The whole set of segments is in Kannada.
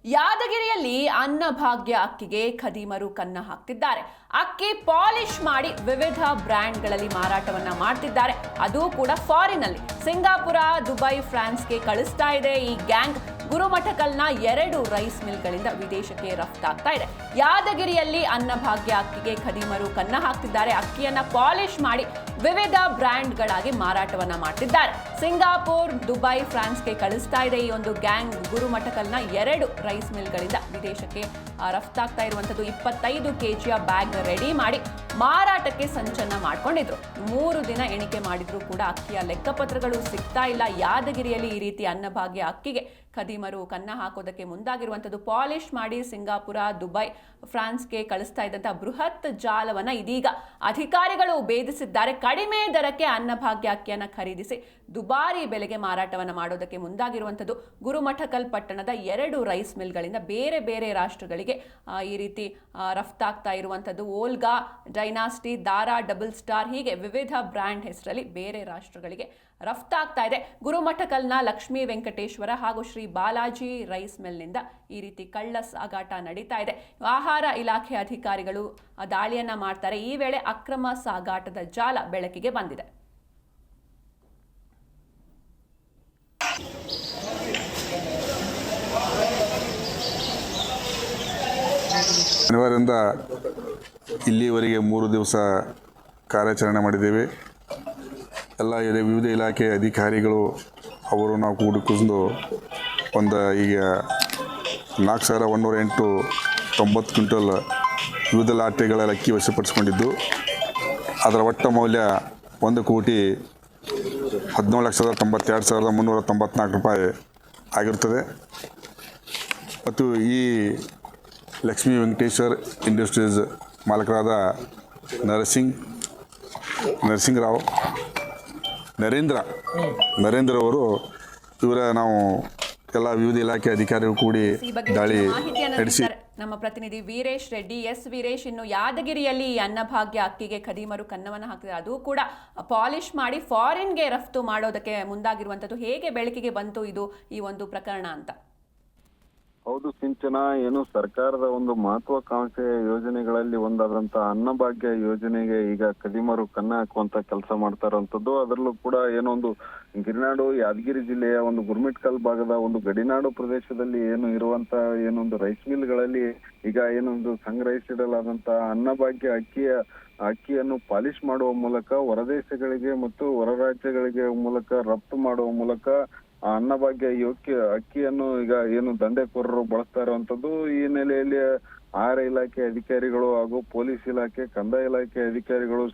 ಯಾದಗಿರಿಯಲ್ಲಿ ಅನ್ನಭಾಗ್ಯ ಅಕ್ಕಿಗೆ ಖದೀಮರು ಕನ್ನ ಹಾಕ್ತಿದ್ದಾರೆ. ಅಕ್ಕಿ ಪಾಲಿಶ್ ಮಾಡಿ ವಿವಿಧ ಬ್ರ್ಯಾಂಡ್ಗಳಲ್ಲಿ ಮಾರಾಟವನ್ನ ಮಾಡ್ತಿದ್ದಾರೆ. ಅದು ಕೂಡ ಫಾರಿನ್ ಅಲ್ಲಿ ಸಿಂಗಾಪುರ, ದುಬೈ, ಫ್ರಾನ್ಸ್ಗೆ ಕಳಿಸ್ತಾ ಇದೆ ಈ ಗ್ಯಾಂಗ್. ಗುರುಮಠಕಲ್ನ 2 ರೈಸ್ ಮಿಲ್ಗಳಿಂದ ವಿದೇಶಕ್ಕೆ ರಫ್ತಾಗ್ತಾ ಇದೆ. ಯಾದಗಿರಿಯಲ್ಲಿ ಅನ್ನಭಾಗ್ಯ ಅಕ್ಕಿಗೆ ಖದೀಮರು ಕನ್ನ ಹಾಕ್ತಿದ್ದಾರೆ. ಅಕ್ಕಿಯನ್ನ ಪಾಲಿಶ್ ಮಾಡಿ ವಿವಿಧ ಬ್ರ್ಯಾಂಡ್ಗಳಾಗಿ ಮಾರಾಟವನ್ನ ಮಾಡ್ತಿದ್ದಾರೆ. ಸಿಂಗಾಪುರ್, ದುಬೈ, ಫ್ರಾನ್ಸ್ಗೆ ಕಳಿಸ್ತಾ ಇದೆ ಈ ಒಂದು ಗ್ಯಾಂಗ್. ಗುರುಮಠಕಲ್ನ 2 ರೈಸ್ ಮಿಲ್ಗಳಿಂದ ವಿದೇಶಕ್ಕೆ ರಫ್ತಾಗ್ತಾ ಇರುವಂತದ್ದು. 25 ಕೆಜಿಯ ಬ್ಯಾಗ್ ರೆಡಿ ಮಾಡಿ ಮಾರಾಟಕ್ಕೆ ಸಂಚನ್ನ ಮಾಡ್ಕೊಂಡಿದ್ರು. 3 ದಿನ ಎಣಿಕೆ ಮಾಡಿದ್ರು ಕೂಡ ಅಕ್ಕಿಯ ಲೆಕ್ಕಪತ್ರಗಳು ಸಿಗ್ತಾ ಇಲ್ಲ. ಯಾದಗಿರಿಯಲ್ಲಿ ಈ ರೀತಿ ಅನ್ನಭಾಗ್ಯ ಅಕ್ಕಿಗೆ ಖದೀಮರು ಕನ್ನ ಹಾಕೋದಕ್ಕೆ ಮುಂದಾಗಿರುವಂಥದ್ದು. ಪಾಲಿಶ್ ಮಾಡಿ ಸಿಂಗಾಪುರ, ದುಬೈ, ಫ್ರಾನ್ಸ್ಗೆ ಕಳಿಸ್ತಾ ಇದ್ದಂತಹ ಬೃಹತ್ ಜಾಲವನ್ನ ಇದೀಗ ಅಧಿಕಾರಿಗಳು ಭೇದಿಸಿದ್ದಾರೆ. ಕಡಿಮೆ ದರಕ್ಕೆ ಅನ್ನಭಾಗ್ಯ ಅಕ್ಕಿಯನ್ನ ಖರೀದಿಸಿ ದುಬಾರಿ ಬೆಲೆಗೆ ಮಾರಾಟವನ್ನ ಮಾಡೋದಕ್ಕೆ ಮುಂದಾಗಿರುವಂಥದ್ದು. ಗುರುಮಠಕಲ್ ಪಟ್ಟಣದ 2 ರೈಸ್ ಮಿಲ್ಗಳಿಂದ ಬೇರೆ ಬೇರೆ ರಾಷ್ಟ್ರಗಳಿಗೆ ಈ ರೀತಿ ರಫ್ತಾಗ್ತಾ ಇರುವಂಥದ್ದು. ಓಲ್ಗಾ, ಡೈನಾಸ್ಟಿ, ದಾರಾ, ಡಬಲ್ ಸ್ಟಾರ್ ಹೀಗೆ ವಿವಿಧ ಬ್ರ್ಯಾಂಡ್ ಹೆಸರಲ್ಲಿ ಬೇರೆ ರಾಷ್ಟ್ರಗಳಿಗೆ ರಫ್ತಾಗ್ತಾ ಇದೆ. ಗುರುಮಠಕಲ್ನ ಲಕ್ಷ್ಮೀ ವೆಂಕಟೇಶ್ವರ ಹಾಗೂ ಶ್ರೀ ಬಾಲಾಜಿ ರೈಸ್ ಮಿಲ್ನಿಂದ ಈ ರೀತಿ ಕಳ್ಳ ಸಾಗಾಟ ನಡೀತಾ ಇದೆ. ಆಹಾರ ಇಲಾಖೆ ಅಧಿಕಾರಿಗಳು ದಾಳಿಯನ್ನ ಮಾಡ್ತಾರೆ. ಈ ವೇಳೆ ಅಕ್ರಮ ಸಾಗಾಟದ ಜಾಲ ಬೆಳಕಿಗೆ ಬಂದಿದೆ. ಶನಿವಾರದಿಂದ ಇಲ್ಲಿವರೆಗೆ 3 ದಿವಸ ಕಾರ್ಯಾಚರಣೆ ಮಾಡಿದ್ದೇವೆ. ಎಲ್ಲ ವಿವಿಧ ಇಲಾಖೆ ಅಧಿಕಾರಿಗಳು ಅವರು ನಾವು ಕೂಡಿಕೊಂಡು ಈಗ 4,108.90 ಕ್ವಿಂಟಲ್ ವಿವಿಧ ಲಾಟರಿಗಳ ಅಕ್ಕಿ ವಶಪಡಿಸಿಕೊಂಡಿದ್ದು, ಅದರ ಒಟ್ಟ ಮೌಲ್ಯ 1,17,92,394 ರೂಪಾಯಿ ಆಗಿರುತ್ತದೆ. ಮತ್ತು ಈ ಲಕ್ಷ್ಮೀ ವೆಂಕಟೇಶ್ವರ್ ಇಂಡಸ್ಟ್ರೀಸ್ ಮಾಲಕರಾದ ನರಸಿಂಗರಾವ್ ನರೇಂದ್ರ ಅವರು ನಾವು ಎಲ್ಲ ವಿವಿಧ ಇಲಾಖೆ ಅಧಿಕಾರಿಗಳು ಕೂಡಿ ದಾಳಿ ನಡೆಸಿ ನಮ್ಮ ಪ್ರತಿನಿಧಿ ವೀರೇಶ್ ರೆಡ್ಡಿ. ವೀರೇಶ್, ಇನ್ನು ಯಾದಗಿರಿಯಲ್ಲಿ ಈ ಅನ್ನಭಾಗ್ಯ ಅಕ್ಕಿಗೆ ಖದೀಮರು ಕನ್ನವನ್ನು ಹಾಕ್ತಿದ್ದಾರೆ, ಅದು ಕೂಡ ಪಾಲಿಶ್ ಮಾಡಿ ಫಾರಿನ್ಗೆ ರಫ್ತು ಮಾಡೋದಕ್ಕೆ ಮುಂದಾಗಿರುವಂಥದ್ದು. ಹೇಗೆ ಬೆಳಕಿಗೆ ಬಂತು ಇದು ಈ ಒಂದು ಪ್ರಕರಣ ಅಂತ? ಹೌದು ಸಿಂಚನ, ಏನು ಸರ್ಕಾರದ ಒಂದು ಮಹತ್ವಾಕಾಂಕ್ಷೆ ಯೋಜನೆಗಳಲ್ಲಿ ಒಂದಾದಂತ ಅನ್ನಭಾಗ್ಯ ಯೋಜನೆಗೆ ಈಗ ಖದೀಮರು ಕನ್ನ ಹಾಕುವಂತ ಕೆಲಸ ಮಾಡ್ತಾ ಇರುವಂತದ್ದು. ಅದರಲ್ಲೂ ಕೂಡ ಏನೋ ಒಂದು ಗಿರಿನಾಡು ಯಾದಗಿರಿ ಜಿಲ್ಲೆಯ ಒಂದು ಗುರುಮಿಟ್ಕಲ್ ಭಾಗದ ಒಂದು ಗಡಿನಾಡು ಪ್ರದೇಶದಲ್ಲಿ ಏನು ಇರುವಂತ ಏನೊಂದು ರೈಸ್ ಮಿಲ್ಗಳಲ್ಲಿ ಈಗ ಏನೊಂದು ಸಂಗ್ರಹಿಸಿಡಲಾದಂತ ಅನ್ನಭಾಗ್ಯ ಅಕ್ಕಿಯನ್ನು ಪಾಲಿಶ್ ಮಾಡುವ ಮೂಲಕ ಹೊರದೇಶಗಳಿಗೆ ಮತ್ತು ಹೊರ ರಾಜ್ಯಗಳಿಗೆ ಮೂಲಕ ರಫ್ತು ಮಾಡುವ ಮೂಲಕ ಅನ್ನಭಾಗ್ಯ ಅಕ್ಕಿಯನ್ನು ಈಗ ಏನು ದಂಧೆಕೋರರು ಬಳಸ್ತಾ ಇರುವಂತದ್ದು. ಈ ಹಿನ್ನೆಲೆಯಲ್ಲಿ ಆಹಾರ ಇಲಾಖೆ ಅಧಿಕಾರಿಗಳು ಹಾಗೂ ಪೊಲೀಸ್ ಇಲಾಖೆ, ಕಂದಾಯ ಇಲಾಖೆ ಅಧಿಕಾರಿಗಳು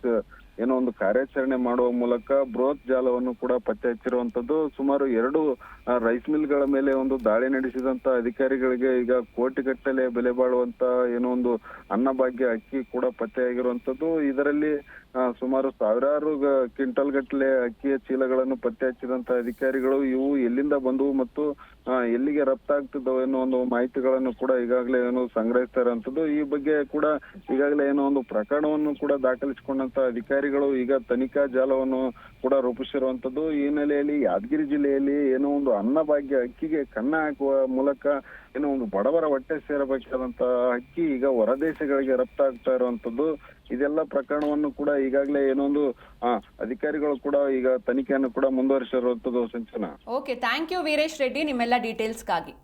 ಏನೋ ಒಂದು ಕಾರ್ಯಾಚರಣೆ ಮಾಡುವ ಮೂಲಕ ಬೃಹತ್ ಜಾಲವನ್ನು ಕೂಡ ಪತ್ತೆ ಹಚ್ಚಿರುವಂತದ್ದು. ಸುಮಾರು 2 ರೈಸ್ ಮಿಲ್ಗಳ ಮೇಲೆ ಒಂದು ದಾಳಿ ನಡೆಸಿದಂತ ಅಧಿಕಾರಿಗಳಿಗೆ ಈಗ ಕೋಟಿಗಟ್ಟಲೆ ಬೆಲೆ ಬಾಳುವಂತ ಏನೋ ಒಂದು ಅನ್ನಭಾಗ್ಯ ಅಕ್ಕಿ ಕೂಡ ಪತ್ತೆಯಾಗಿರುವಂತದ್ದು. ಇದರಲ್ಲಿ ಸುಮಾರು ಸಾವಿರಾರು ಕ್ವಿಂಟಲ್ ಗಟ್ಟಲೆ ಅಕ್ಕಿಯ ಚೀಲಗಳನ್ನು ಪತ್ತೆ ಹಚ್ಚಿದಂತ ಅಧಿಕಾರಿಗಳು ಇವು ಎಲ್ಲಿಂದ ಬಂದವು ಮತ್ತು ಎಲ್ಲಿಗೆ ರಫ್ತಾಗ್ತಿದ್ದವು ಎನ್ನುವ ಒಂದು ಮಾಹಿತಿಗಳನ್ನು ಕೂಡ ಈಗಾಗಲೇ ಏನು ಸಂಗ್ರಹಿಸ್ತಾ ಇರುವಂತದ್ದು. ಈ ಬಗ್ಗೆ ಕೂಡ ಈಗಾಗಲೇ ಏನೋ ಒಂದು ಪ್ರಕರಣವನ್ನು ಕೂಡ ದಾಖಲಿಸಿಕೊಂಡಂತ ಅಧಿಕಾರಿಗಳು ಈಗ ತನಿಖಾ ಜಾಲವನ್ನು ಕೂಡ ರೂಪಿಸಿರುವಂತದ್ದು. ಈ ಹಿನ್ನೆಲೆಯಲ್ಲಿ ಯಾದಗಿರಿ ಜಿಲ್ಲೆಯಲ್ಲಿ ಏನೋ ಒಂದು ಅನ್ನಭಾಗ್ಯ ಅಕ್ಕಿಗೆ ಕನ್ನ ಹಾಕುವ ಮೂಲಕ ಏನೋ ಒಂದು ಬಡವರ ಹೊಟ್ಟೆ ಸೇರಬೇಕಾದಂತ ಅಕ್ಕಿ ಈಗ ಹೊರದೇಶಗಳಿಗೆ ರಫ್ತಾಗ್ತಾ ಇರುವಂತದ್ದು. ಇದೆಲ್ಲ ಪ್ರಕರಣವನ್ನು ಕೂಡ ಈಗಾಗಲೇ ಏನೊಂದು ಅಧಿಕಾರಿಗಳು ಕೂಡ ಈಗ ತನಿಖೆಯನ್ನು ಕೂಡ ಮುಂದುವರಿಸಿರುವಂತದ್ದು. ಸಂಚನ. Okay, thank you Veeresh Reddy ನಿಮ್ಮೆಲ್ಲ ಡೀಟೇಲ್ಸ್ಗಾಗಿ.